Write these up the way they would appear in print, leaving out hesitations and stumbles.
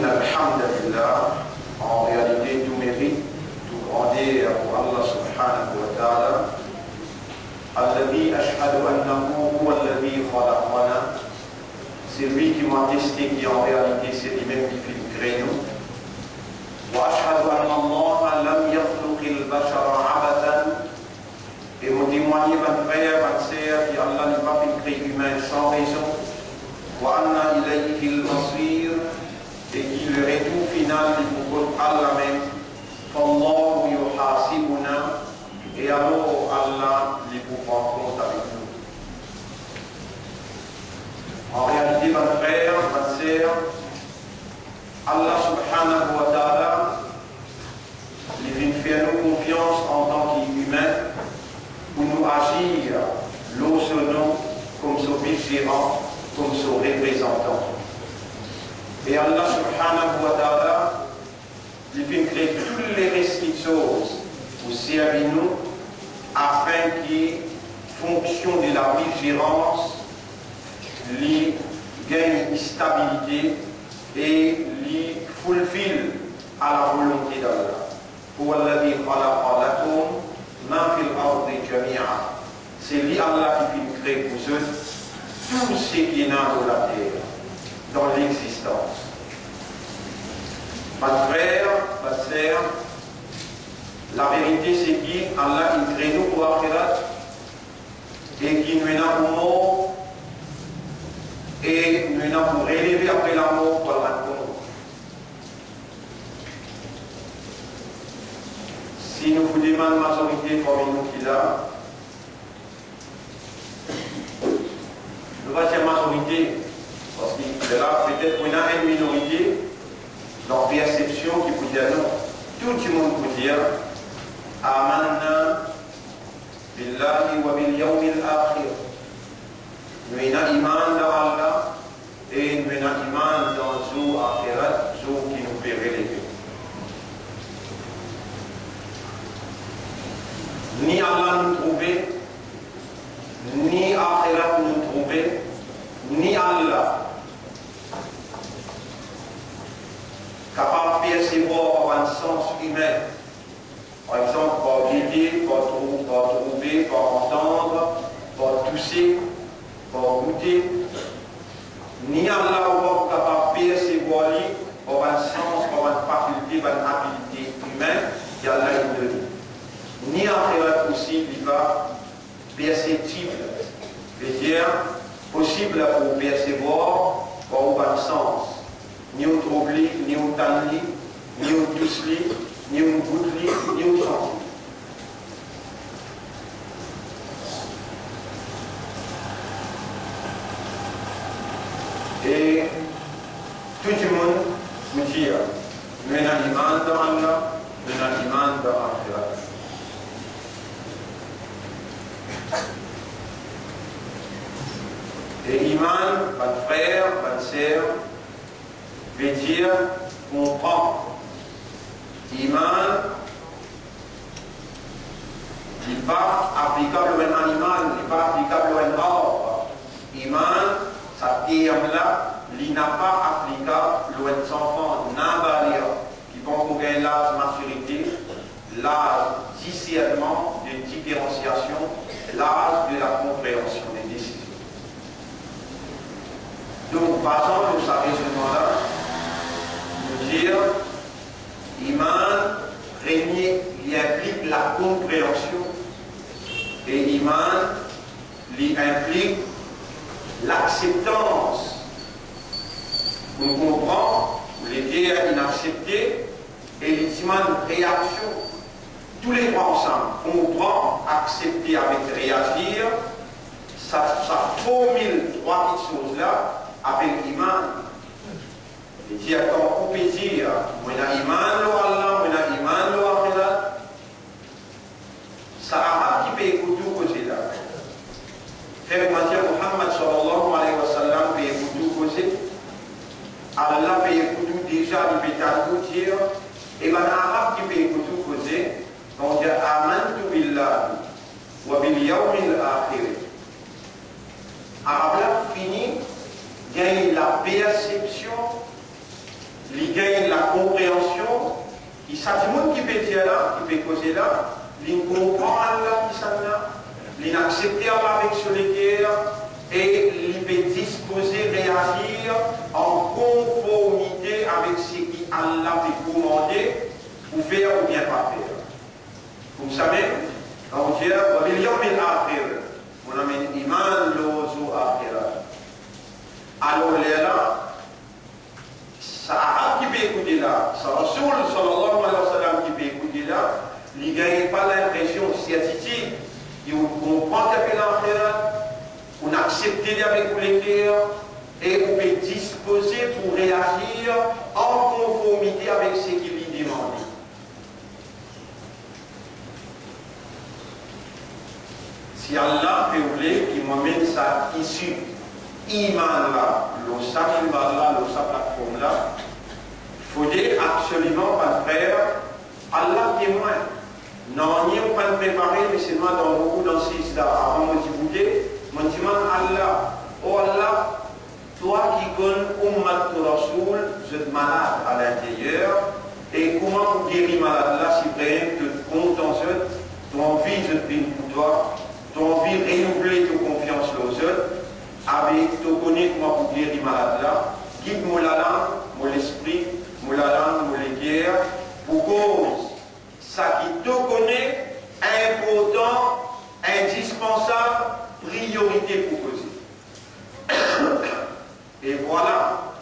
Alhamdulillah, en réalité tout mérite, tout grandeur pour Allah subhanahu wa ta'ala. Alladhi ashhadu annahu huwa alladhi khalaqana. C'est lui qui m'a testé, qui en réalité c'est lui-même qui fait le créneau. Wa ashhadu anna Allah lam yakhluqil bashara abathan. Et mon témoigner, mon frère, ma sœur, qui Allah n'a pas fait créer humain sans raison. Wa anna ilayhi al-masir. Et qui le retour final du pour Allah même, Allahu yuhasibuna, et alors Allah les prend compte avec nous. En réalité, mon frère, ma sœur, Allah subhanahu wa ta'ala, il vient faire nous confiance en tant qu'humains pour nous agir l'eau sur nous comme son vigérant, comme son représentant. Et Allah subhanahu wa ta'ala, il vient créer toutes les restrictions pour servir nous afin qu'il fonction de la vigilance, il gagne une stabilité et il fulfill à la volonté d'Allah. Pour Allah dit c'est lui Allah qui vient créer pour eux tout ce qui est dans la terre, dans l'existence. Ma frère, ma sœur, la vérité c'est qu'Allah il crée nous pour l'akhirat et qu'il nous a pour mort et nous a pour relever après la mort pour le raconter. Si nous vous demandons la majorité parmi nous qui là, nous va dire majorité. Parce que là, peut-être qu'on a une minorité dans perception qui peut dire non. Tout le monde peut dire Amanna billahi wa bil yawmil akhir. Nous avons iman dans Allah et nous avons iman dans le jour akhirat, jour qui nous fait relever. Ni Allah nous trouver, ni akhirat nous trouver, ni Allah capable de percevoir un sens humain, par exemple par guider, par trouver, par entendre, par toucher, par goûter, ni Allah ou capable de percevoir par un sens, par une faculté, par une habilité humaine, qui Allah est donné. Ni akhirat aussi, il va perceptible, c'est-à-dire possible pour percevoir par un sens. Ni au trouble, ni au tanli, ni au touche-li, ni au goûte-li, ni au sens. Et tout le monde vous dit, nous avons un iman dans Allah, nous avons un iman dans l'akhirat. Et iman, mon frère, ma sœur, veut dire comprendre. Iman n'est pas applicable à un animal, n'est pas applicable à un arbre. Iman, ça terme-là, il n'a pas applicable à un enfant, n'a qui vont gagner l'âge de maturité, l'âge discernement, de différenciation, l'âge de la compréhension des décisions. Donc, passons de ce raisonnement-là, nous dire, Iman, régner, il implique la compréhension, et Iman, il implique l'acceptance. On comprend les guerres inacceptées et les Iman réaction. Tous les trois ensemble, comprend, accepter avec réagir, ça formule trois petites choses-là. Avec l'iman, et dire quand on peut dire, on a iman lo Allah, on a iman lo akhirat, ça arabe qui peut écouter au côté là. Faire comment dire Muhammad déjà du pétale pour dire, et ben l'arabe qui peut écouter causer, on dit amantu billahi wa bil yawmil akhir. Arabe là fini, gagne la perception, il gagne la compréhension, qui s'attiment qui peut dire là, qui peut causer là, il comprend Allah qui s'en là, il accepte Allah avec sur les guerres, et il peut disposer, réagir en conformité avec ce qui Allah peut commander, pour faire ou bien pas faire. Vous savez, quand on dit, on amène iman l'ozo akhira. Alors là, ça arabe qui peut écouter là, ça Rasoul sallallahu alayhi wa sallam qui peut écouter là, il ne gagne pas l'impression, certitude, il comprend qu'il y a l'akhira. On a accepté avec vous les cœurs et on peut disposer pour réagir en conformité avec ce qu'il lui demande. Si Allah peut vouloir qu'il m'amène sa issue, iman là, le sac là, le sac plateforme là, il faudrait absolument pas faire Allah témoin. Non, ni on pas préparer, mais seulement dans beaucoup d'insistants avant de divulguer. Mon Dieu, Allah, oh Allah, toi qui connais Ummat Rasoul, vous êtes malade à l'intérieur, et comment vous guérir malade là si vraiment tu te comptes en eux, tu as envie de te pour toi, tu as envie de renouveler ta confiance aux autres, avec tu connais comment vous guérir malade là, guide-moi la langue, mon l'esprit, mon la langue, mon les guerres, pour cause, ça qui te connaît, important, indispensable, priorité pour causer. Et voilà,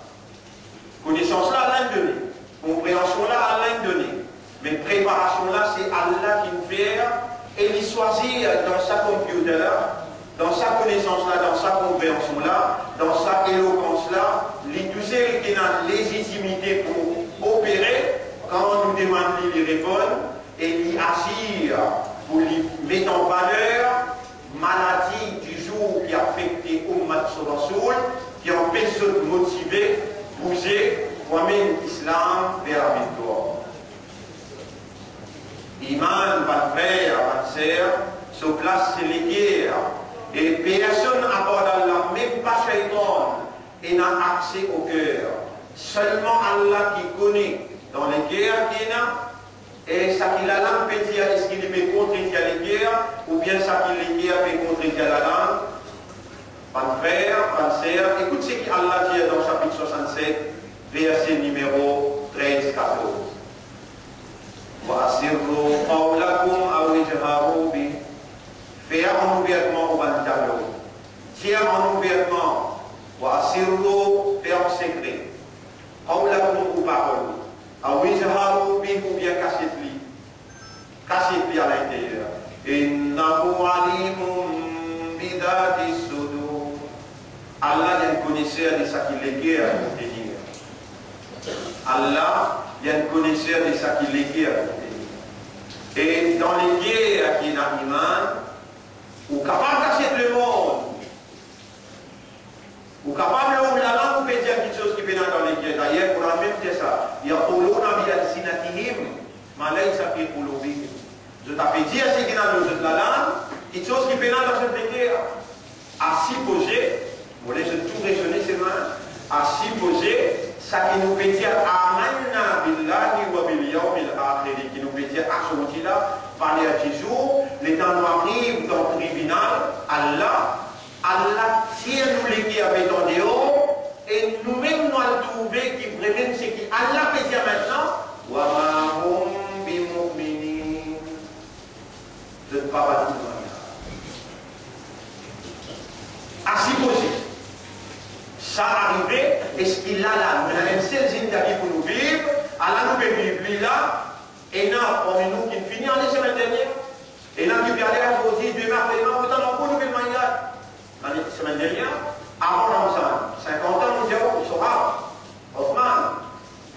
connaissance là, Allah donné, compréhension là, Allah donné, mais préparation là, c'est Allah qui nous fait, et il choisit dans sa computer là, dans sa connaissance là, dans sa compréhension là, dans sa éloquence là, tout ce qui a légitimité pour opérer, quand on nous demande de lui répondre, et lui agir pour lui mettre en valeur maladie du jour qui a affecté Ummat Rasoul, qui empêche de motiver, bouger, pour amener l'islam vers la victoire. Iman, votre frère, votre sœur, se place sur les guerres. Et personne n'aborde Allah, même pas Shaitan, et n'a accès au cœur. Seulement Allah qui connaît dans les guerres qu'il y a. Et ça qu'il a langue peut dire, est-ce qu'il peut contredire les guerres, ou bien ça qu'il les guerres peut contredire la langue. Mon frère, ma sœur, écoute ce qu'Allah dit dans le chapitre 67, verset numéro 13-14. وَأَسِرُّوا قَوْلَكُمْ أَوْ اجْهَرُوا بِهِ. Faire en ouvertement au tableau. Dire en ouvertement. وَأَسِرُّوا, faire en secret. قَوْلَكُمْ ou parole. أَوْ اجْهَرُوا بِهِ ou bien cachez-le. Cachez-le à l'intérieur. إِنَّهُ عَلِيمٌ بِذَاتِ الصُّدُورِ. Allah est un connaisseur de ce qu'il est guère à contenir. Allah est un connaisseur de ce qu'il est guère à contenir. Et dans les guerres qui sont iman, ou capable de cacher le monde, ou capable de la langue, ou peut dire quelque chose qui vient dans les guerres. D'ailleurs, pour la même dire ça, il y a Quluna bi-alsinatihim, ma laysa fi qulubihim. Je t'ai dit à ce qui est dans la langue, quelque chose qui vient dans cette guerre. À supposer, vous voulez tout raisonner ces mains, à supposer, ça qui nous fait dire Amanna billahi wa bil yawmil akhir, qui nous fait dire à ce moment-là, par les 10 jours, les temps nous arrivent dans le tribunal, Allah tire nous les qui avaient en dehors, et nous-mêmes nous allons trouver qui vraiment c'est qui Allah peut dire maintenant, wa ma hum bi mu'minin. Je ne parle pas de tout. À supposer. Ça arrivait, est-ce qu'il a là, nous avons une seule vie pour nous vivre, Allah nous peut vivre là, et nous, parmi nous qui finit en la semaine dernière, et nous qui peut aller aujourd'hui, demain, après-demain, autant nous pouvons nous la semaine dernière, avant Ramzan, 50 ans, nous disons, nous sommes Othman,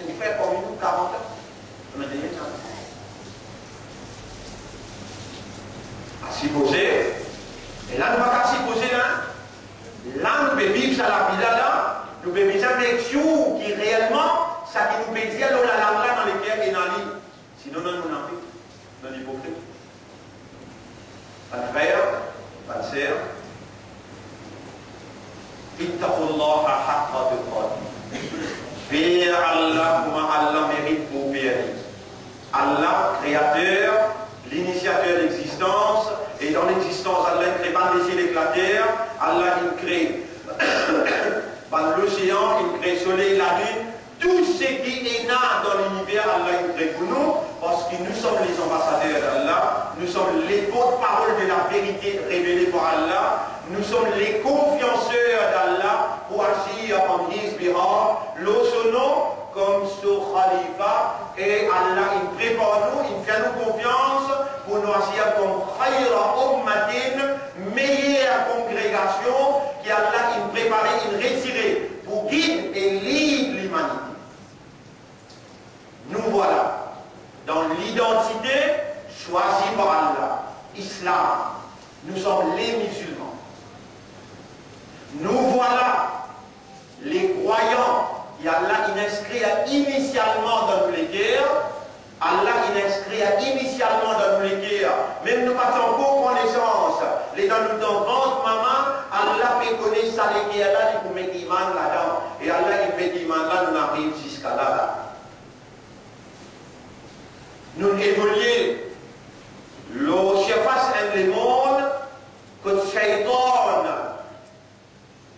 il fait parmi nous 40 ans, la semaine dernière, à supposer, et là, nous ne pouvons pas supposer là. Là, nous pouvons vivre ça la vie là, nous pouvons vivre avec vous qui réellement, ça qui nous peut dire, l'on a là dans les guerres et dans les. Sinon, non, nous n'en fait. Non, hypocrite. Pas de frère, pas de sœur. Ittaqullaha haqqa tuqatih. Vers Allah, comment Allah mérite pour obéir. Allah, créateur, l'initiateur d'existence, et dans l'existence, Allah ne crée pas le ciel et la terre, Allah il crée l'océan, il crée le soleil, la lune, tout ce qui est là dans l'univers, Allah il crée pour nous, parce que nous sommes les ambassadeurs d'Allah, nous sommes les porte-paroles de la vérité révélée par Allah, nous sommes les confianceurs d'Allah pour agir en His behalf, l'osono comme ce khalifa, et Allah il prépare nous, il fait nous confiance pour nous agir comme khayra ummatin, meilleure congrégation, qui Allah il préparé, il retiré pour guider et libre l'humanité. Nous voilà dans l'identité choisie par Allah, Islam. Nous sommes les musulmans. Nous voilà les croyants. Et Allah il inscrit initialement dans nos cœurs. Allah il inscrit initialement dans nos cœurs. Même nous pas encore connaissance. Les dans nous dans maman, Allah peut connaître ça les cœurs là, il peut mettre iman là-dedans. Et Allah il met iman là, nous arrivons jusqu'à là. Nous évoluons. Le surface et le monde que Shaitan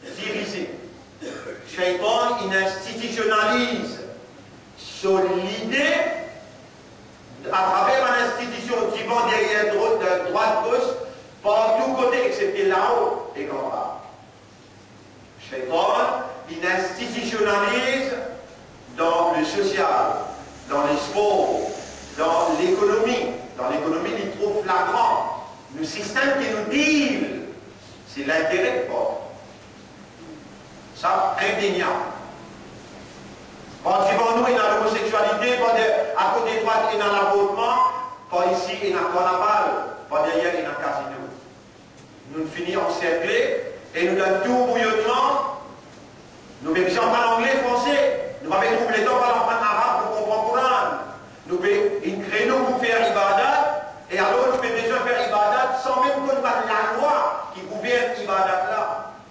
dirige. Shaitan il institutionnalise sur l'idée à travers une institution qui va derrière droite, gauche, par tous côtés, excepté là-haut et en bas. Shaitan il institutionnalise dans le social, dans les sports, dans l'économie. Dans l'économie, il trouve flagrant. Le système qui nous dit, c'est l'intérêt de bord. Ça, indéniable. Quand nous et dans l'homosexualité, à côté droite et dans l'avortement, pas ici et dans le carnaval, pas derrière et dans le casino. Nous finissons encerclés et nous donnons tout bouillonnement. Nous pouvons en anglais, français. Nous pouvons trouver les temps en arabe pour comprendre le Coran. Nous pouvons créer nous pour faire ibadat. Et alors nous avons besoin de faire ibadat sans même qu'on ait la loi qui gouverne ibadat là.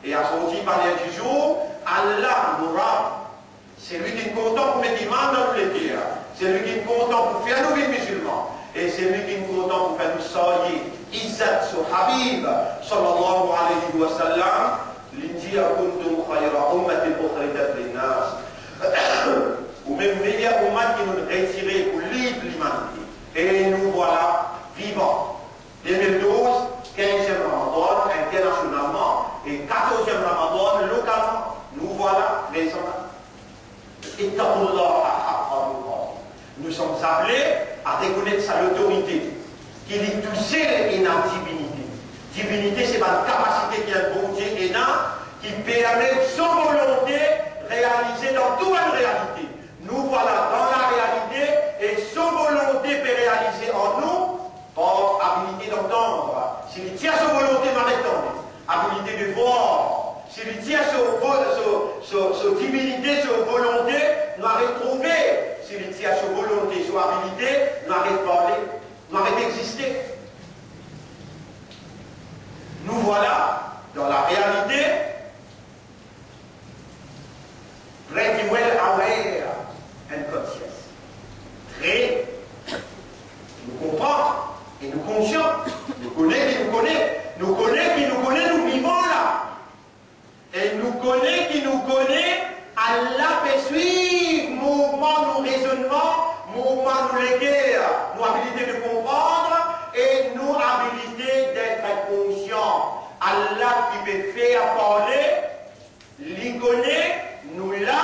Et à sortir par les du jour, Allah nous rend. C'est lui qui est content pour mettre l'imam dans les cœurs. C'est lui qui est content pour faire nous les musulmans. Et c'est lui qui est content pour faire nous sortir. Izzat sur Habib, sallallahu alayhi wa sallam, l'india kuntum khayra ummatin ukhrijat linnas. Ou même meilleure ummat qui nous retiré pour libre l'humanité. Et nous voilà vivants. 2012, 15e Ramadan, internationalement, et 14e Ramadan, localement. Nous voilà récemment. Nous sommes appelés à reconnaître sa autorité, qu'il est tout seul et dans divinité. Divinité, c'est ma capacité qui est bon Dieu et qui permet sans volonté réaliser dans toute la réalité. Nous voilà dans la réalité et sans volonté peut réaliser en nous par habilité d'entendre. S'il tient sa volonté d'entendre, habilité de voir. S'il tient sa divinité, sa volonté, nous avons trouvé. S'il tient sa volonté, sa habilité, nous avons parlé, nous avons existé. Nous voilà dans la réalité, pretty well aware and conscious. Très, nous comprenons et nous conscients, nous connaissons qui nous connaît, nous connaissons qui nous connaît, nous vivons là. Et nous connaît qui nous connaît, Allah peut suivre mouvement, nos raisonnements, mouvement, nos léguères, nos habilités de comprendre et nos habilités d'être conscients. Allah qui peut faire parler, l'y connaît, nous là,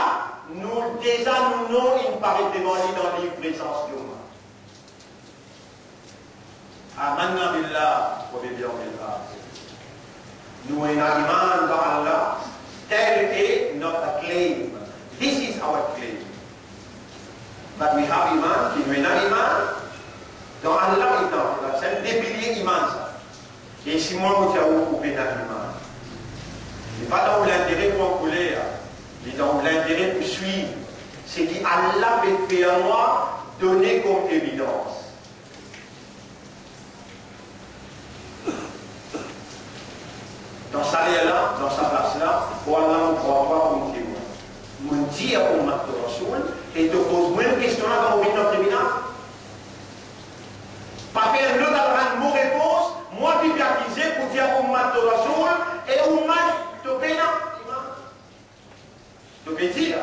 nous déjà nous non, il paraît devant lui dans l'île présence de moi. Amanna billah, wa billah. Nous avons un iman dans Allah, tel est notre claim. This is our claim. But we have iman, qui nous a iman, dans Allah et dans Allah. C'est un des piliers iman ça. Et si moi, je vous coupé dans l'iman. Il n'est pas dans l'intérêt pour couler, il est dans l'intérêt pour suivre. C'est qu'Allah peut faire moi donner comme évidence. Dans sa là, dans sa place là, Allah ne croit pas comme témoin. Mon dit à Ummat Rasoul et te pose même question là dans le tribunal. Pas faire le dans mon réponse, moi qui vais accuser pour dire Ummat Rasoul et Ummat te pénal. Tu peux dire.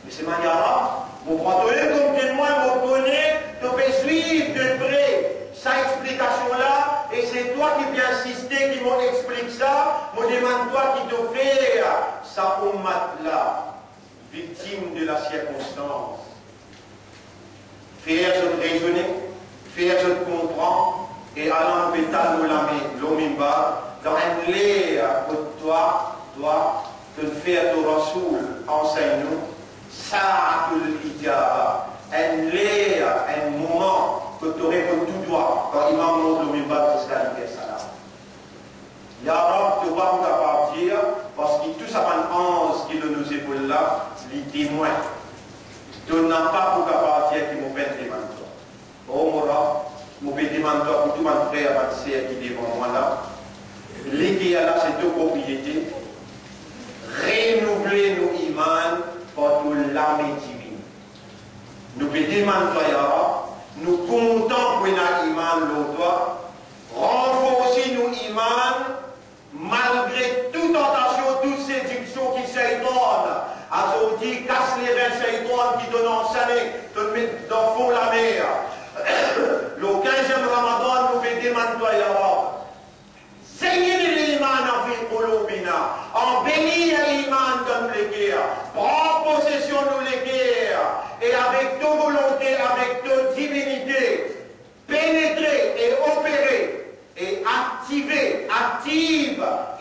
Mais c'est manière vous prenez comme témoin, vous connaissez, tu peux suivre de près sa explication-là, et c'est toi qui viens insister, qui m'explique ça, me demande-toi qui te fait sa ummat-là, victime de la circonstance. Faire je raisonner, faire je comprends, et allant pétale l'omimba, dans un lait pour toi, te faire ton rasoul, enseigne-nous, sa'atul ijaba, un lait, un moment, que tu aurais pour tout droit, quand Imam montre le mimbar de Skalike Salam. Ya Rab, tu vas nous partir, parce que tout ça va en qui de nos épaules là, les témoins. Tu n'as pas pour partir qui m'ont fait des mentors. Oh mon Rab, je vais demander pour tout mon frère, ma sœur qui est devant moi là. L'équipe là, c'est deux propriétés. Renouveler nos imans pour tout l'âme divine. Nous pouvons demander, Ya Rab, nous comptons pour notre iman l'autre, renforcer nos imans malgré toute tentation, toute séduction qui s'étonne. Aujourd'hui, casse les reins s'étonne qui donnent en salé, te mettent dans fond la mer. Le 15e Ramadan, nous fait demander à Allah. Seigneur l'iman en fait Olobina, embellis l'iman dans les guerres, prends possession de les guerres, et avec ta volonté, avec ta divinité, pénétrer et opérer et active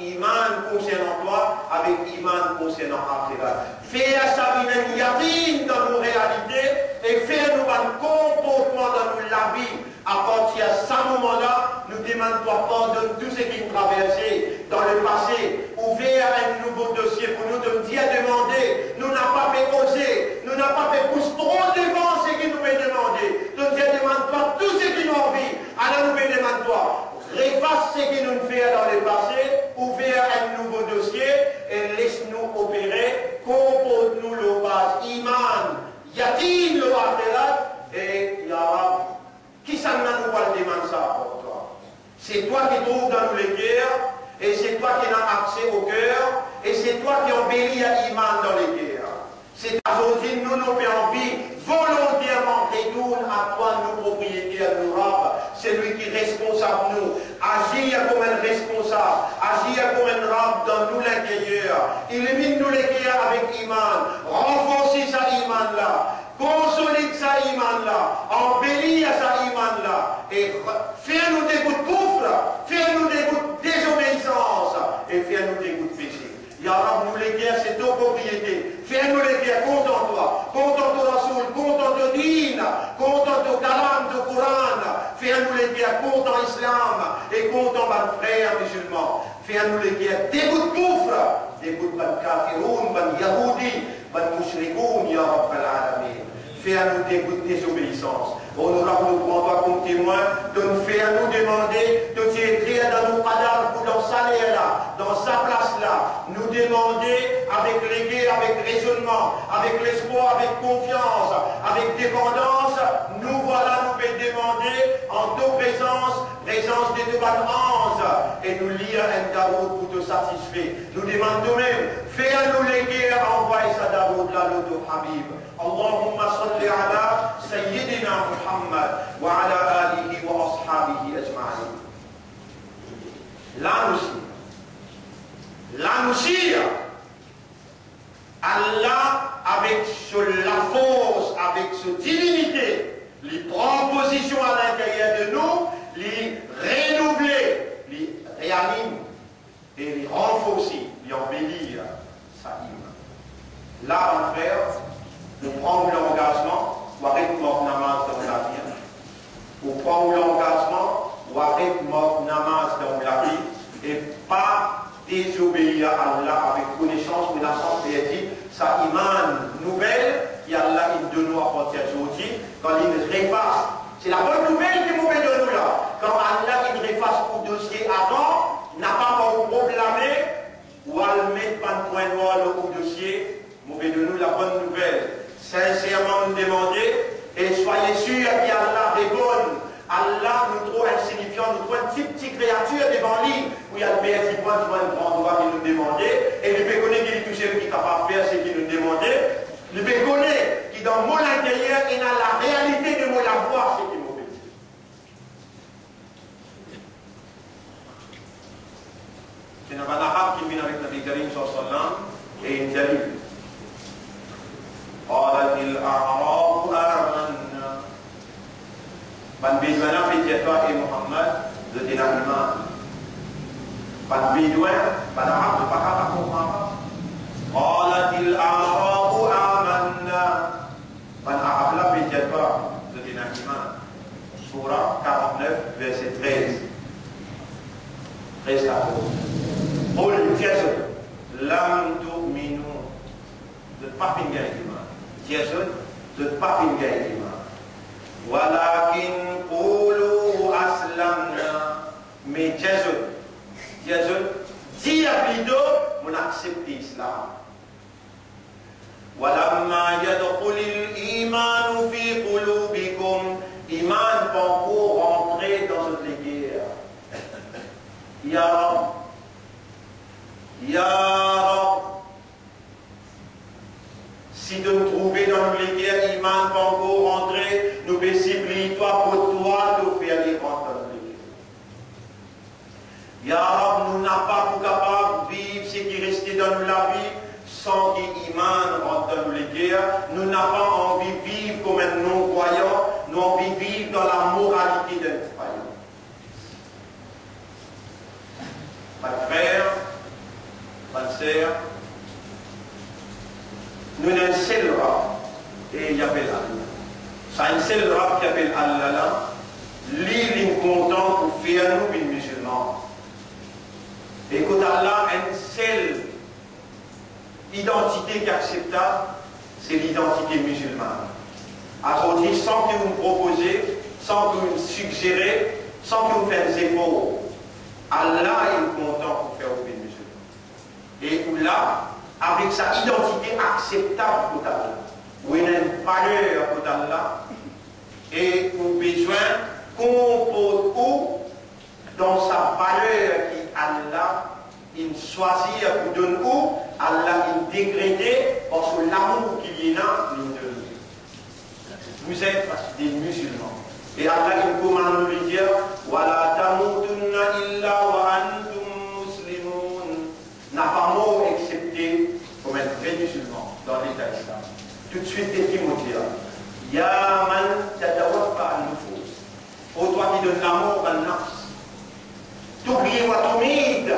iman concernant toi avec iman concernant Akhirat. Faire ça une yakin dans nos réalités et faire nous un comportement dans la vie. À partir de ce moment-là, nous demandons pardon de tout ce qui nous traversait dans le passé, ouvert un nouveau dossier pour nous de dire demander. Nous n'avons pas fait oser, nous n'avons pas fait pousse trop devant ce qui nous fait demander. Nous ne demandons pas tout ce qui nous envie. Alors nous demandons toi, efface ce qui nous fait dans le passé, ouvert un nouveau dossier et laisse-nous opérer, comporte-nous le base iman, yatin le akhirat et ya Rab. Qui s'en a nous pas demander ça pour toi? C'est toi qui trouves dans nous les guerres, et c'est toi qui as accès au cœur, et c'est toi qui embellis à iman dans les guerres. C'est aujourd'hui nous avons envie volontairement retourne à toi nos propriétés, à nos rabes. C'est lui qui est responsable nous. Agir comme un responsable, agir comme un rabe dans nous l'intérieur. Illumine nous les guerres avec iman, renforcer sa iman là. Consolide sa iman là, embellir sa iman là, et fais-nous des gouttes de coufre, fais-nous des gouttes de désobéissance, et fais-nous des gouttes de péché. Ya Rab, nous les guerres, c'est nos propriétés. Fais-nous les guerres, content toi, content ton Rasoul, content ton Din, content ton Kalam, ton Coran. Fais-nous les guerres, content Islam, et content mes frères musulmans. Fais-nous les guerres, des gouttes de coufre, des gouttes de kafiroun, de yahoudi, de mushrikoun, Ya Rabbal Alamin. Fais à nous des gouttes de désobéissance. Honorable, nous prends toi comme témoin, de nous faire nous demander de t'écrire dans nos cadavres ou dans sa là, dans sa place là, nous demander avec l'égué, avec raisonnement, avec l'espoir, avec confiance, avec dépendance, nous voilà, nous pouvons demander en ta présence des deux anges, et nous lire un daroud pour te satisfaire. Nous demandons nous-mêmes, fais à nous l'égué, envoie sa daroud là, l'auto Habib. اللهم صل على سيدنا محمد وعلى آله وأصحابه أجمعين. Là aussi, Allah, avec la force, avec sa divinité, les prend position à l'intérieur de nous, les renouveler, les réanime et les renforcer, les embellir sa iman. Là, mon frère, nous prenons l'engagement, ou arrêter notre namaz dans la vie. Nous prenons l'engagement, ou arrêter notre namaz dans la vie, et pas désobéir à Allah avec connaissance, ou l'ensemble dit, ça iman nouvelle, qui Allah il donne nous à partir d'aujourd'hui, quand il réfasse. C'est la bonne nouvelle qui nous met de nous là. Quand Allah il réfasse au dossier avant, n'a pas proclamé, ou à le mettre pas de point noir au dossier, nous met de nous la bonne nouvelle. Sincèrement nous demander, et soyez sûrs qu'Allah répond. Allah nous trouve insignifiant, nous trouve une petite créature devant lui, où il y a le petit point, un grand droit qui nous demandait, et le péconné qui est touché, qui est capable de faire ce qu'il nous demandait, le péconné qui dans mon intérieur, il a la réalité de mon la voir, ce qu'il nous fait. C'est un arabe qui vient avec Nabi Karim sallam, et il dit, قالت الأعراب آمنا Ban Bidouana fait toi et Mohammed de Ténakima. Ban Bidouin, Ban Arabe de Pakapa comprend pas. Qalatil Arabu amanna. Ban Arabe là fait toi de Ténakima. Surah 49, verset 13. 13 à 12. Qul tiyasun, lam tu'minu. De pas pinga iman. Tiyasun, de pas pinga iman. Walakin qulu aslamna. Mais Jésus, dis plutôt, on accepte l'islam. Walamma yadkhulul iman fi qulubikum. Iman va pour rentrer dans notre guerre. Ya Rab, Ya Rab. Si de nous trouver dans nos guerres, iman va encore rentrer, nous supplie toi pour toi de faire les rentrer dans nos guerres. Ya Rab, nous n'avons pas pour capable de vivre ce qui restait dans nous la vie sans qu'iman rentre dans nos guerres. Nous n'avons pas envie de vivre comme un non-croyant, nous avons envie de vivre dans la moralité d'un croyant. Mes frères, mes sœurs, nous avons un seul rab, et il appelle Allah. C'est un seul rab qui appelle Allah là. Lui, il est content pour faire nous, les musulmans. Écoute, Allah, une seule identité qui est acceptable, c'est l'identité musulmane. Aujourd'hui, sans que vous me proposez, sans que vous me suggérez, sans que vous faites des efforts, Allah est content pour faire vous, les musulmans. Et où là, avec sa identité acceptable pour Allah, où il a une valeur pour Allah, et au besoin qu'on pose dans sa valeur qui Allah, il choisit pour donner où, Allah il dégradé parce que l'amour qu'il y a, il donne. Vous êtes des musulmans. Et Allah il commande de lui dire, Wala tamutunna illa wa antum muslimun. N'a pas mot excepté comme un vrai musulman dans l'état islam. Tout de suite, des Timothée. Ya man tatawaffa al-nufus. Ô toi qui donne l'amour à nafs. T'oublies wa tumid.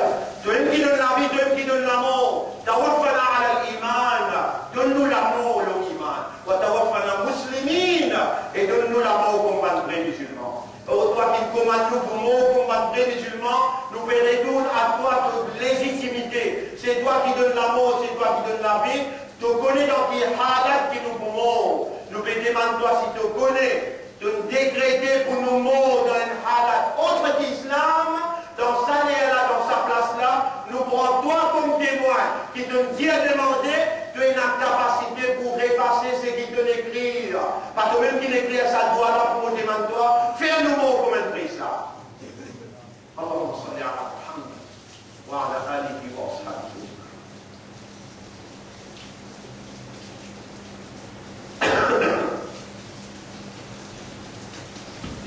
Toi qui donne la vie, toi qui donne l'amour. Tawaffana ala al-iman. Donne-nous l'amour, l'iman. Wa tawaffana muslimin. Et donne-nous l'amour comme un vrai musulman. Ô toi qui commandes nous pour nous comme un vrai musulman, nous retournons à toi toute légitimité. C'est toi qui donnes l'amour, c'est toi qui donnes la vie. Tu connais dans qui halat qui nous poumons. Nous demandons toi si tu connais de nous décréter pour nous morts dans un halat autre qu'islam, dans sa là, dans sa place là, nous prenons toi comme témoin qui te dit à demander, tu as une capacité pour effacer ce qui te écrit. Parce que même qui l'écrit ça doit là pour nous demander toi, fais-nous morts comme un prix ça. Allahumma salli ala Muhammad wa ala alihi wa ashabihi.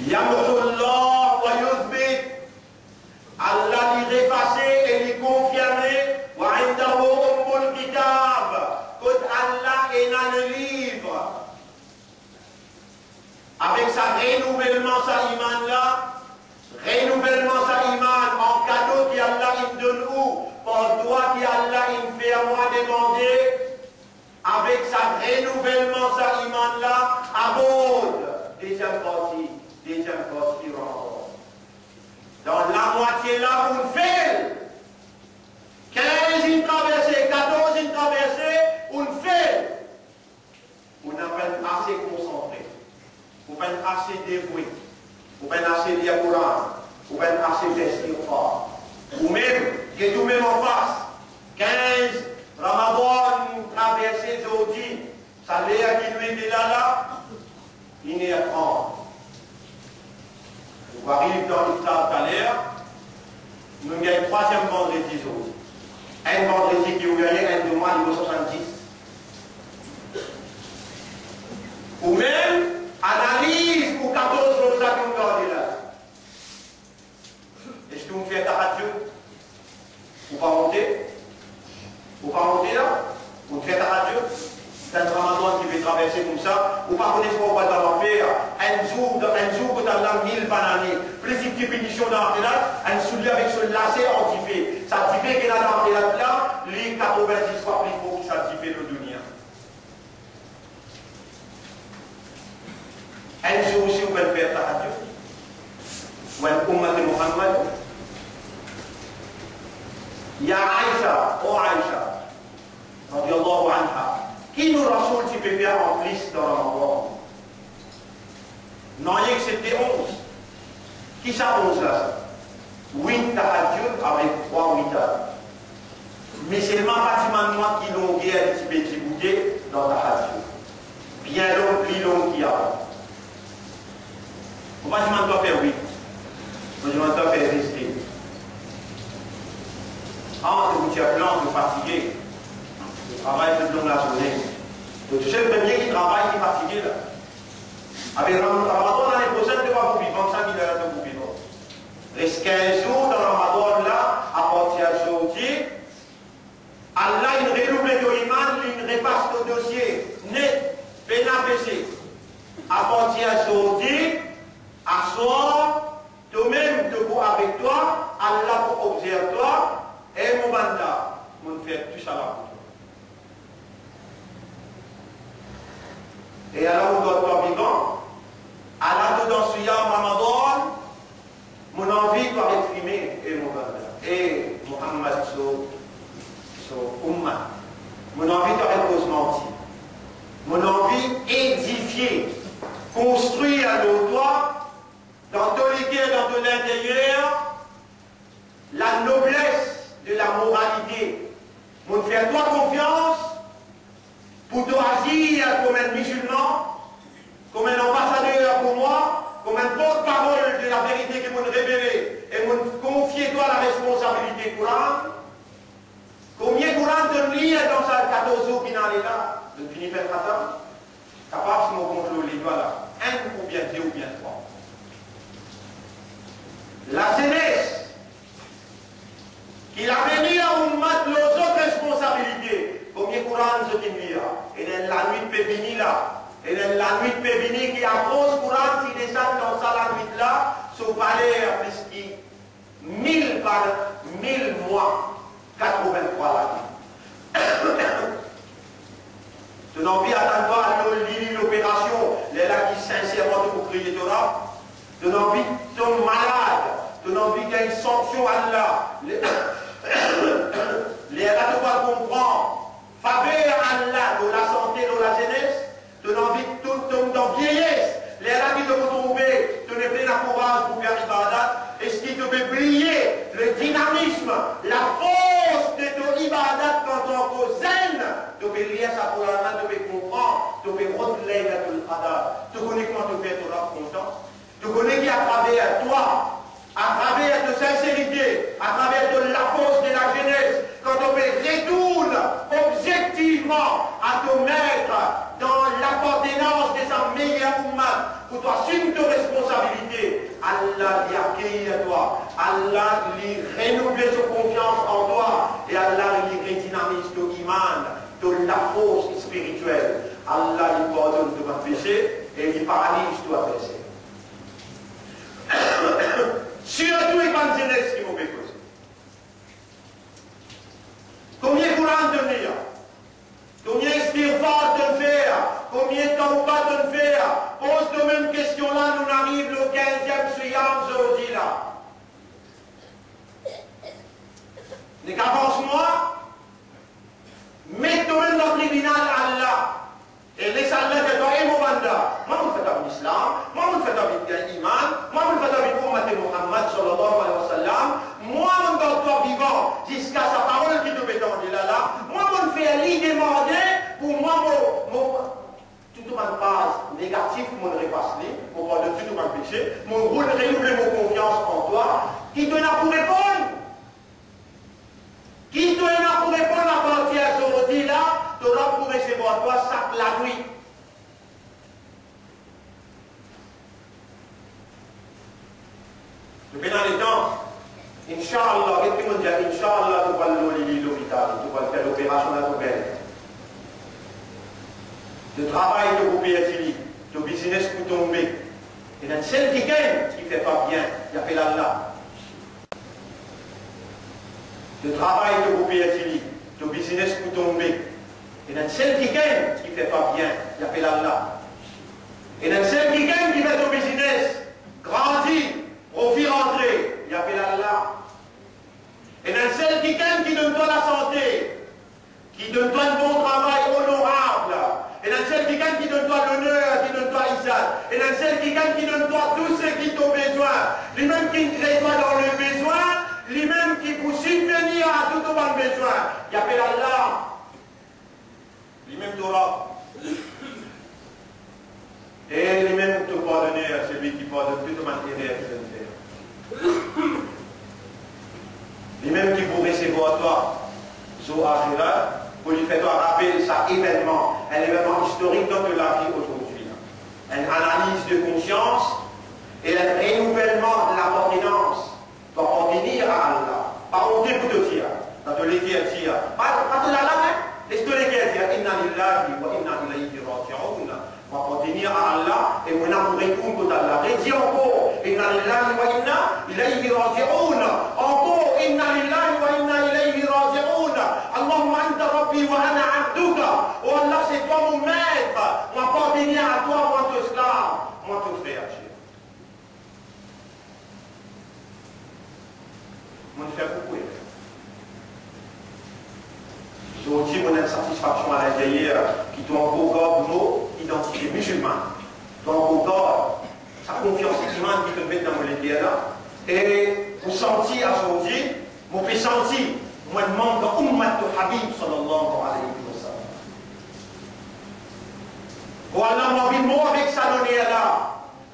Yamullah wa yuthbit. Allah l'y réfacé et l'y confirmé. Wa indahu ummul kitab. Quand Allah est dans le livre, avec sa renouvellement, sa iman là, renouvellement, sa iman en cadeau qui Allah il donne où? Pour toi qui Allah il fait à moi demander, avec sa renouvellement, sa iman là, abonde. Deuxième partie rentre. Dans la moitié là, on fait. assez dévoué, ou bien assez lire le Coran, ou bien assez vestir fort. Ou même, qui est tout même en face, 15 Ramadan traversé aujourd'hui, ça l'air qui lui était là, il est à 30. On arrive dans l'Iftar tout à l'heure, nous avons le troisième vendredi aujourd'hui. Un vendredi qui est ouvert, un de mois, niveau 70. Ou même, analyse pour 14 rosas qui ont gardé là. Est-ce que vous faites ta radio? Vous pas monter? Vous pas monter là? Vous faites ta radio? C'est un Ramadan qui va traverser comme ça. Vous ne connaissez pas quoi t'en faire. Un jour que tu as 1000 bananes, plus une petite pétition dans la un soulier avec ce lacet antifé. Ça fait qu'il y a dans la là, les 90 fois plus gros que ça fait le dunia. Un jour aussi, vous pouvez faire ta radio. Ou un Ummat Muhammad. Ya Aïcha, oh Aïcha, radiallahu anha. Qui nous rassure tu peux faire en plus dans Ramadan? Non, il y a que c'était 11. Qui ça 11 là? 8 tahajjud avec 3 8 heures. Mais seulement pratiquement moi qui l'ont guéri un petit bouquet dans tahajjud. Bien long, plus long qu'il y a. On va pratiquement faire 8. On va faire rester. Ah, vous êtes blanc, vous fatigué. Travail tout le long de la journée. Donc, tu sais, le premier qui travaille, qui est fatigué là. Avec Ramadan, l'année prochaine, tu vas vous vivre, 5 000 heures de vous vivre. Reste 15 jours dans Ramadan là, à partir d'aujourd'hui, Allah, il renouvelle le iman, il repasse le dossier net, peine à baisser. À partir d'aujourd'hui, à soir, toi-même, debout avec toi, Allah pour observer toi, et mon banda, mon fait tout ça là. Et alors, on doit vivant, à la dans ce yam Ramadan, mon envie doit exprimer, et mon banda, et Muhammad so Ummah, mon envie doit être osmantique, mon envie édifier, construire à nos toits, dans ton cœur, dans ton intérieur, la noblesse de la moralité. Mon faire toi confiance pour te agir comme un musulman, comme un ambassadeur pour moi, comme un porte-parole de la vérité que vous révélez et vous confiez toi la responsabilité Coran. Combien Coran te lit dans sa 14 jours qui n'en est là? De finir faire ça? Capable de me contrôler les doigts là. Un ou bien deux ou bien trois. La jeunesse qu'il a venu à vous mettre les autres responsabilités. Combien Coran ce qu'il y a? Et dans la nuit de Pébini là. Et dans la nuit de Pébini qui approche Coran, qui descend dans ça la nuit là, son palais a plus de 1000 mois, 83 l'année. Tu n'as envie d'attendre pas l'opération, les là qui sincèrement pour crier Torah. Tu n'as envie de tomber malade. Tu n'as envie qu'il y ait une sanction à Allah. Les là tu vas comprendre. Faveur à Allah, de la santé, de la jeunesse. Tu n'as envie de tomber dans la vieillesse. Les là qui te vont tomber, tu n'es plus la courage pour faire ibadat. Et ce qui te fait briller, le dynamisme, la force de ton ibadat quand tu es encore zen, tu peux lire ça pour la main, tu peux comprendre, tu peux relever le qadar. Tu connais comment tu fais ton rap content. Tu connais qu'à travers toi, à travers de sincérité, à travers de la force de la jeunesse, quand on retourne objectivement à te mettre dans l'appartenance de sa meilleure umma, pour toi assumer tes responsabilités, Allah lui accueille à toi, Allah lui renouvelle sa confiance en toi, et Allah lui redynamise ton iman, de la force spirituelle. Allah lui pardonne de ton péché et lui paralyse ton péché. Surtout les bonnes jeunesse qui m'ont fait causer. Combien de Coran de lire? Combien d'estirfar de faire? Combien de taubat de faire? Pose de même question là, nous arrivons le 15e suyam aujourd'hui là. Mais qu'avance-moi, mettons dans le tribunal Allah. Et laisse Allah que toi et mon banda. Moi, je fais dans l'islam, moi, je fais jusqu'à sa parole qui te met dans là, moi, je me fais lui demander, pour moi, tout le monde passe négatif, mon repasse, mon parle de tout le monde péché, mon rôle renouveler mon confiance en toi, qui te n'a pour répondre. Qui te n'a pour répondre à partir d'aujourd'hui là, tu auras pour recevoir toi chaque la nuit. Depuis dans les temps, Inch'Allah, qu'est-ce qu'on dit? Inch'Allah, tu vas aller à l'hôpital, tu vas faire l'opération à ton belle. Le travail que vous payez, le business pour tomber. Et dans celle qui gagne, qui ne fait pas bien, il appelle Allah. Le travail que vous payez, le business pour tomber. Et dans celle qui gagne, qui ne fait pas bien, il appelle Allah. Et dans celle qui gagne, qui fait ton business, grandit, profit rentrer, il appelle Allah. Et dans celle qui gagne, qui donne toi la santé, qui donne toi un bon travail honorable. Et dans celle qui gagne, qui donne toi l'honneur, qui donne toi l'isat. Et dans celle qui gagne, qui donne toi tout ce qui t'ont besoin. Lui-même qui crée toi dans le besoin, lui-même qui pour subvenir à tout ton besoin. Il appelle Allah. Lui-même t'aura. Et lui-même te pardonner à celui qui pardonne tout le monde qui faire. Lui-même qui pour recevoir toi, Zohar, pour lui faire toi rappeler ça événement, un événement historique dans la vie aujourd'hui. Une analyse de conscience et un renouvellement de l'appartenance doit appartenir à Allah. Pas honte pour te dire, dans te l'écrire, pas de la langue, laisse-toi l'écrire, inna lillahi wa inna ilayhi raji'un. Appartenir à Allah et mon amour répond à Allah. Redis encore, inna lillahi wa inna ilayhi raji'un. Encore, inna lillahi wa inna ilayhi raji'un. Allahumma anta rabbi wa ana abduka. Oh Allah, c'est toi mon maître. M'appartenir à toi, moi ton esclave, moi ton frère. Moi, je fais beaucoup. Aujourd'hui, mon insatisfaction à l'intérieur qui doit encore mot identité musulmane. Donc encore sa confiance humaine qui te met dans mon état là. Et vous sentez aujourd'hui, vous pouvez sentir, moi je demande dans Ummat de Habib sallallahu alayhi wa sallam. Voilà, moi je vis avec sa donnée là.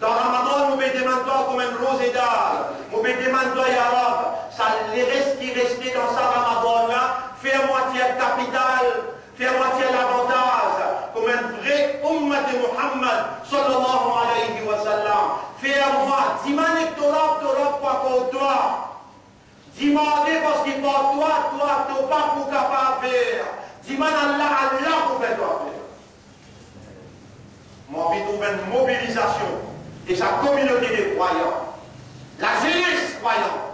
Dans Ramadan, nous me demandons comme un rose d'âle. Nous me demandons, ya Rab, ça les reste qui restait dans sa Ramadan là, faire moitié le capital, faire moitié l'avantage, comme un vrai ummat de Muhammad, sallallahu alayhi wa sallam. Faire moi, dis-moi que t'auras pas pour toi. Dis-moi parce qu'il pour toi, t'es pas pour capable de faire. Dis-moi Allah pour faire toi faire. Moi, je trouve une mobilisation de sa communauté de croyants, la jeunesse croyante.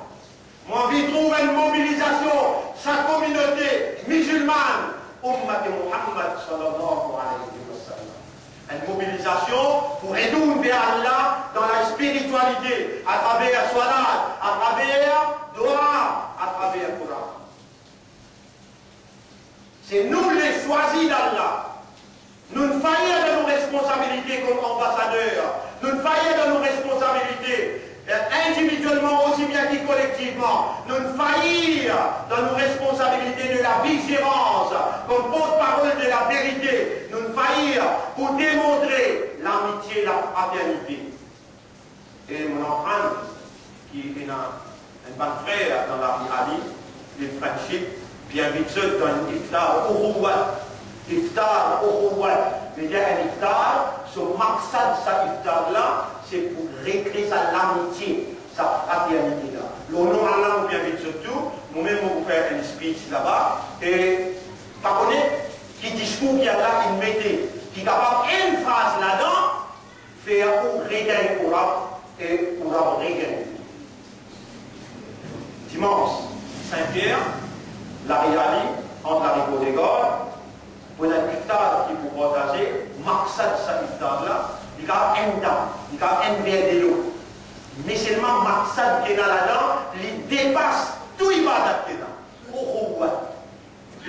Moi, je trouve une mobilisation de sa communauté musulmane, Ummat Muhammad sallallahu alayhi wa sallam. Une mobilisation pour retourner vers Allah dans la spiritualité, à travers la salat, à travers le dua, à travers le Coran. C'est nous les choisis d'Allah. Nous ne faillons dans nos responsabilités comme ambassadeurs. Nous ne faillons dans nos responsabilités individuellement aussi bien que collectivement. Nous ne faillons dans nos responsabilités de la vigilance comme porte-parole de la vérité. Nous ne faillons pour démontrer l'amitié et la fraternité. Et mon empreinte, qui est un bon frère dans la vie Ali, le friendship, bien vite dans une iftar au Rouat. Iftar au Rouat. C'est-à-dire un iftar, ce maqsad de cet iftar-là, c'est pour récréer l'amitié, sa fraternité-là. Le nom Allah, vous bien vite surtout, moi-même, je vais vous faire un speech là-bas, et par contre, qui discours qu'il y a là, il mettait, qui est capable une phrase là-dedans, faire pour regain pour et pour regain. Dimanche, Saint-Pierre, la réalité, entre la Rico des Gordes, pour un iftar qui pour partager, maqsad sa iftar-là, il y a un dent, il y a un verre de l'eau. Mais seulement maqsad qui est là-dedans, il dépasse tout ibadat qui est là.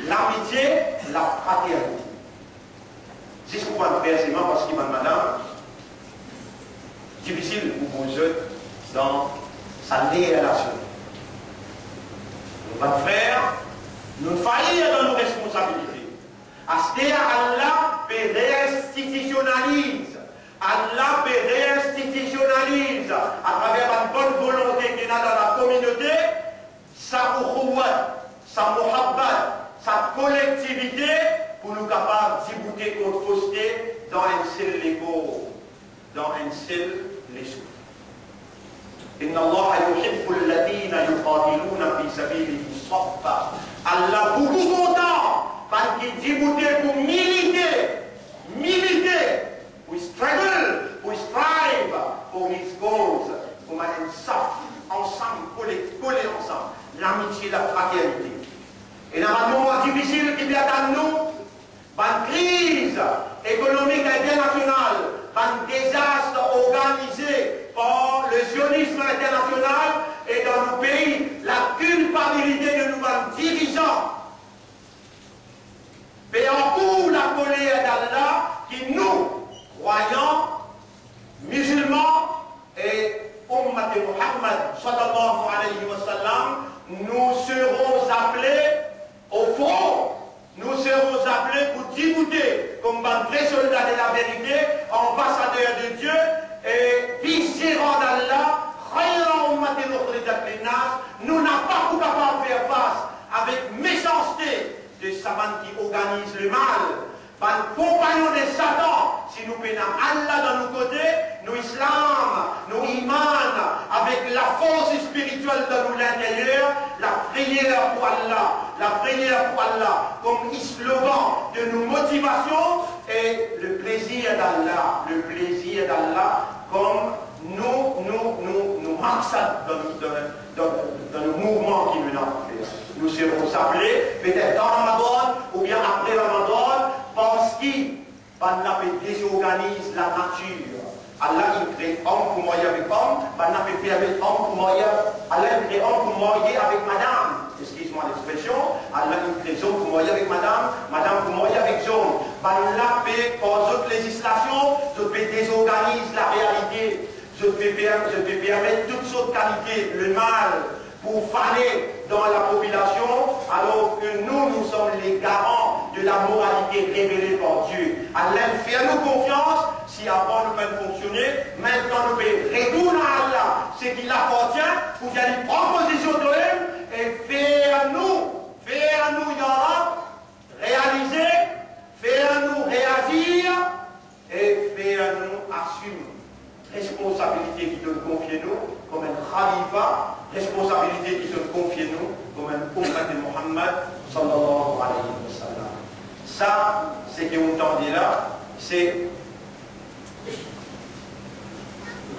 L'amitié, la fraternité. C'est ce qu'on va faire seulement parce qu'il va madame, difficile pour vous dans sa relation. On va faire collectivité pour nous capables d'y contre fausseté dans un seul l'ego, dans un seul les souffles. Inna Allah yuhibbu alladhina yuqatiluna fi sabilihi saffa. Allah beaucoup content parce qu'il dit pour militer, we struggle, we strive for his cause, pour mettre ensemble, coller ensemble, l'amitié, la fraternité. Et dans un moment difficile qui vient à nous, une crise économique internationale, un désastre organisé par le sionisme international et dans nos pays, la culpabilité de nos dirigeants. Mais en cours la colère d'Allah qui nous, croyants, musulmans et Ummat Muhammad sallallahu alayhi wa sallam, nous serons appelés au front. Nous serons appelés pour débouter comme vrais soldats de la vérité, ambassadeurs de Dieu et vice-gérants d'Allah. Nous n'avons pas pu faire face avec méchanceté de savants qui organisent le mal. Par compagnon de Satan, si nous prenons Allah dans nos côtés, nous islam, nous iman, avec la force spirituelle de nous l'intérieur, la prière pour Allah, comme slogan de nos motivations et le plaisir d'Allah, comme nous marchons dans le mouvement qui nous a fait. Nous serons appelés, peut-être dans Ramadan ou bien après Ramadan, parce qu'il désorganise la nature. Allah il crée homme pour marier avec homme, Allah fait avec homme pour marier, Allah il crée homme pour marier avec madame. Excuse-moi l'expression, Allah il crée homme pour marier avec madame, madame pour marier avec homme. Allah fait par d'autres législations, je peux désorganiser la réalité. Je peux permettre toutes sortes de qualités, le mal, pour faner dans la population, alors que nous sommes les garants de la moralité révélée par Dieu. Allah fait nous confiance, si avant nous pouvons fonctionner, maintenant nous pouvons retourner à Allah, ce qui l'appartient, pour faire une proposition de lui, et faire nous, Ya Rab, réaliser, faire nous réagir, et faire nous assumer. Responsabilité qui te confie nous comme un khalifa, responsabilité qui te confie nous comme un ummat de Muhammad sallallahu alayhi wa sallam. Ça, ce que vous entendez là, c'est une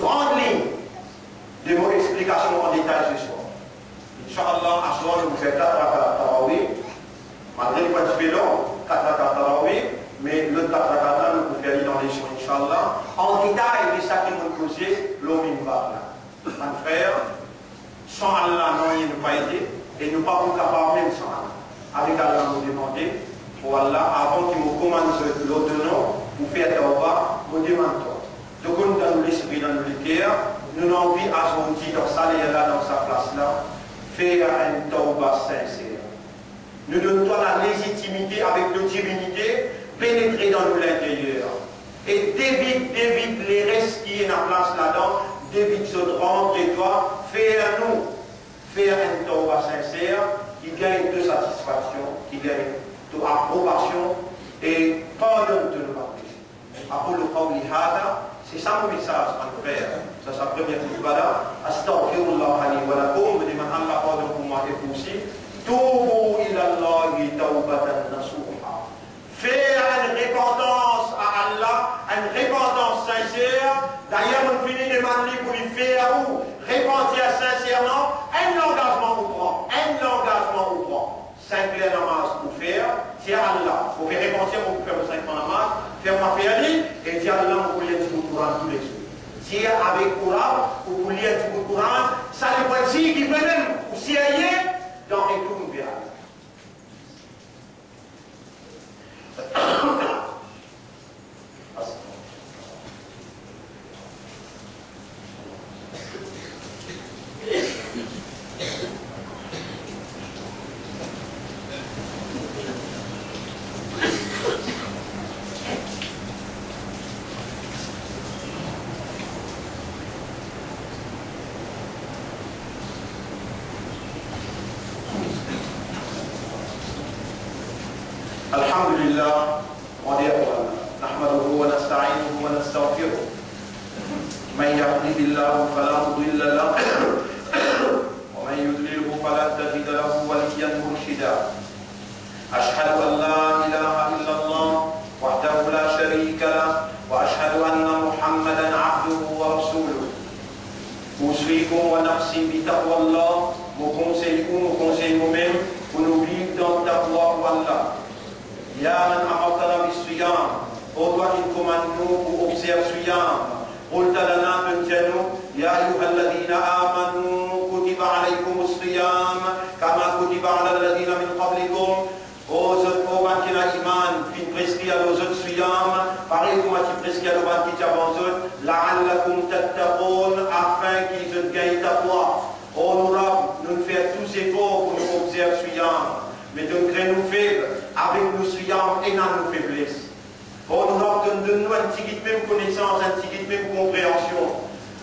grande ligne de mon explication en détail ce soir. Inch'Allah, à ce soir, nous vous faites 4 rakat tarawih, malgré le point de vue long, 4 rakat tarawih, mais le 4 rakat nous vous faire dans les jours, Inch'Allah, en détail de ça qui nous causé, l'homme va là. Mon frère, sans Allah, non, il ne pas aider, et nous pas capables même sans Allah. Avec Allah, nous demander, pour Allah, avant qu'il nous commande l'autre nom, pour faire tawbah, nous demandons. Donc, nous dans l'esprit, dans le cœur, nous avons envie à son titre, ça, là, dans sa place là, faire un tawbah sincère. Nous donnons la légitimité avec nos divinités, pénétrer dans nous l'intérieur. Et d'évite les restes qui est en place là-dedans, d'évite ce rentre et toi, faire un tawbah sincère qui gagne de satisfaction, qui gagne de approbation et pardonne de nos péchés. Après le qawli hada, c'est ça mon message, mon frère. Ça, c'est la première khutbah. Astaghfirullah li wa lakum, me demande Allah pardon pour moi et pour vous aussi. Toubu ila Allahi tawbatan nasuha. Faire une repentance à Allah, une repentance sincère. D'ailleurs, on finit de demander pour lui faire où repentir sincèrement, un engagement au prend, 5 clés namaz pour faire, c'est Allah. Pour faire repentir, pour faire le 5 namaz, faire ma féali, et dire Allah, pour lire du Coran tous les jours. Dire avec Coran, ou pour lire du Coran, ça ne veut pas dire qu'il peut même, ou s'y aller, dans un tout nouveau. الحمد لله وديعنا نحمده ونستعينه ونستغفره من يهده الله فلا مضل له ومن يضلله فلا تجد له وليا مرشدا أشهد أن لا إله إلا الله وحده لا شريك له وأشهد أن محمدا عبده ورسوله أوصيكم ونفسي بتقوى الله mon conseil vous-même pour nous vivre dans ta voie Allah. Ya man amartana bis-siyam, ô toi qui commande nous pour observer siyam. قلت لنا بنجنو يا أيها الذين آمنوا كتب عليكم الصيام كما كتب على الذين من قبلكم. Aux gens qui ont iman, qui prescrit à nos autres siyam, pareil comme tu prescris à nos gens qui avant eux, la'allakum tattaqun, afin qu'ils gagnent ta foi. Oh nous nous faisons tous efforts pour nous observer suyam, mais de créer nous faibles, avec nous suyam et dans nos faiblesses. Oh nous donne-nous un petit guide même connaissance, un petit guide même compréhension.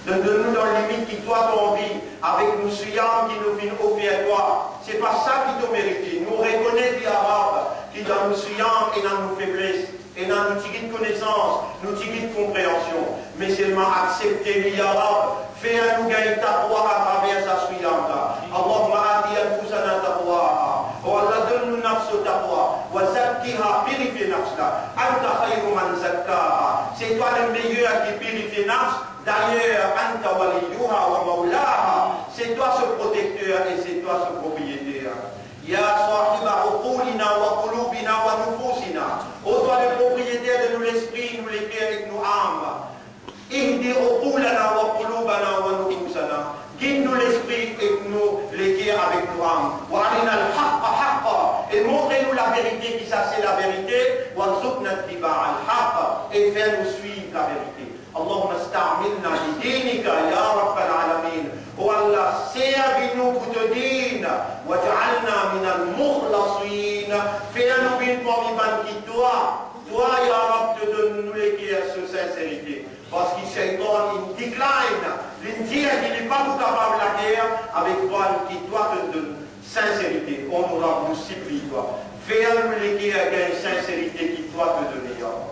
Donne-nous dans les limites qui toi t'as envie, avec nous suyam qui nous viennent au pied à toi. C'est pas ça qui t'a mérité. Nous reconnaissons les Arabes qui dans nous suyam et dans nos faiblesses. Et dans nous tigui de connaissance, nous tigui de compréhension, mais seulement accepter les Arabes, faire nous gagner ta foi à travers sa suyamta. Allahumma ati anfusana taqwaha. Oh Allah, donne-nous nafsu taqwa. Wa zakkiha, purifie nafsla. Anta khayru man zakkaha. C'est toi le meilleur qui purifie nafs. D'ailleurs, anta waliyuha wa maulaha. C'est toi ce protecteur et c'est toi ce propriétaire. Ya sahiba uqulina wa qulubina wa nufusina. Ô toi le propriétaire de nous l'esprit, nous les cœurs et nous âmes. Ihdi uqulana wa qulubana wa nufusana. Guide-nous l'esprit et nous les cœurs avec nous âmes. Wa arina al-haqqa haqqa. Et montrez-nous la vérité qui ça c'est la vérité. Wa rzuqna ittiba'a al-haqqa. Et fais-nous suivre la vérité. Allahumma sta'amilna li dinika ya rabbal alamin. Oh Allah, servis-nous pour te dire, waj'alna min al-mukhlasin, fais-nous bien parmi qui toi, ya Rabb, te donne-nous les guerres sur sincérité. Parce qu'il Shaitan, il décline, il dit qu'il n'est pas tout capable de la guerre, avec toi, qui toi te donne sincérité. On nous rend nous supplie, toi. Fais-nous les guerres avec sincérité qui toi te donne, ya Rabb.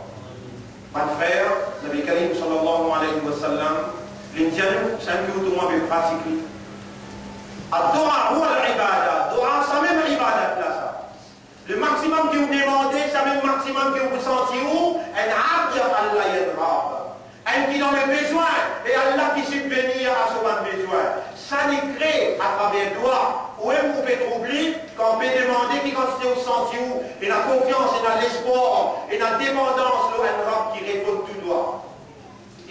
Mon frère, Nabi Karim sallallahu alayhi wa sallam, l'Indien, c'est un peu de moi bien pratiqué. Ad-Doa ou al-Ibada. Doa, c'est même l'Ibada là, ça. Le maximum que vous demandez, c'est même le maximum que vous sentez où un abd Allah yadrab. Un qui dans le besoin et Allah qui subvenir à son besoin. Ça n'est créé à travers doa. Ou même vous pouvez troubler quand on peut demander qui consiste au senti où et la confiance et dans l'espoir et dans la dépendance de un Rab qui répond tout droit.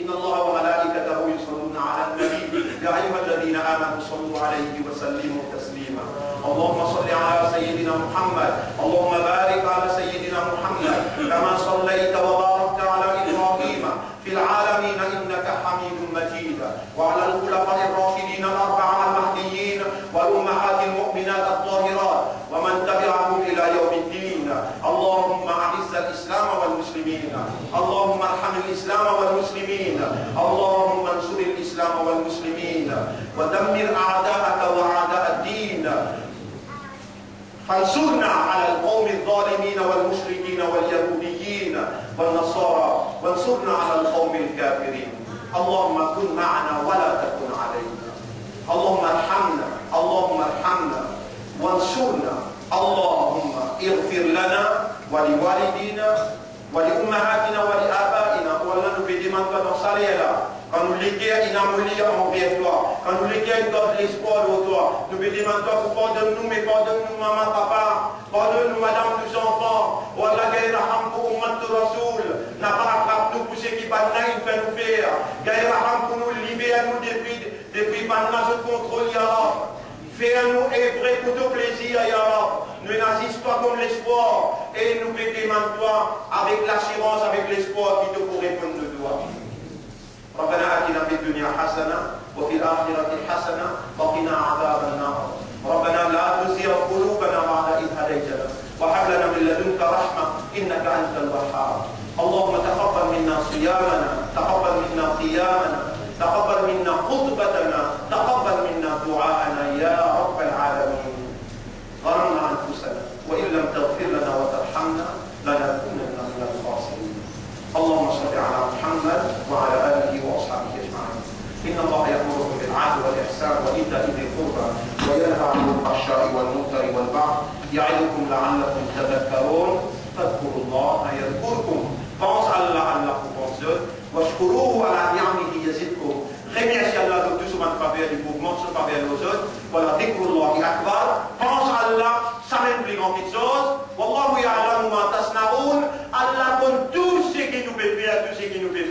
إن الله وملائكته يصلون على النبي يا أيها الذين آمنوا صلوا عليه وسلموا تسليما اللهم صل على سيدنا محمد اللهم بارك على سيدنا محمد كما صليت وباركت على إبراهيم في العالمين إنك حميد مجيد وعلى الخلفاء الراشدين الأربعة المهديين والأمهات المؤمنات الطاهرات ومن تبعهم إلى يوم الدين اللهم أعز الإسلام والمسلمين اللهم ارحم الإسلام والمسلمين اللهم انصر الإسلام والمسلمين ودمر أعداءك وأعداء الدين فانصرنا على القوم الظالمين والمشركين واليهوديين والنصارى وانصرنا على القوم الكافرين اللهم كن معنا ولا تكن علينا اللهم ارحمنا اللهم ارحمنا وانصرنا اللهم اغفر لنا ولوالدينا ولأمهاتنا ولآبائنا ولا نبدي من قد صلينا quand nous les guerres inamolis envers toi, quand nous les guerres donnent l'espoir de toi, nous demandons toi pour pardonne-nous, mais pardonne-nous maman, papa, pardonne-nous madame, tous enfants, oh Allah, gaïra ham pour ummat de Rasoul, n'a pas attrape-nous pour ceux qui battent il fait nous faire, gaïra ham pour nous libérer nous depuis maintenant ce contrôle, ya Rab. Fais-nous œuvrer pour ton plaisir, ya Rab. Ne n'assiste pas comme l'espoir, et nous demandons toi avec l'assurance, avec l'espoir qui te pourrait répondre de toi. ربنا آتنا في الدنيا حسنة وفي الآخرة حسنة وقنا عذاب النار ربنا لا تزغ قلوبنا بعد إذ هديتنا وهب لنا من لدنك رحمة إنك أنت الوهاب اللهم تقبل منا صيامنا تقبل منا قيامنا تقبل منا خطبتنا تقبل منا دعاءنا يا رب العالمين ظلمنا أنفسنا وإن لم تغفر لنا وترحمنا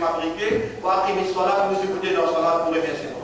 fabriquer, pour apprimer cela, nous écouter dans cela pour remercier.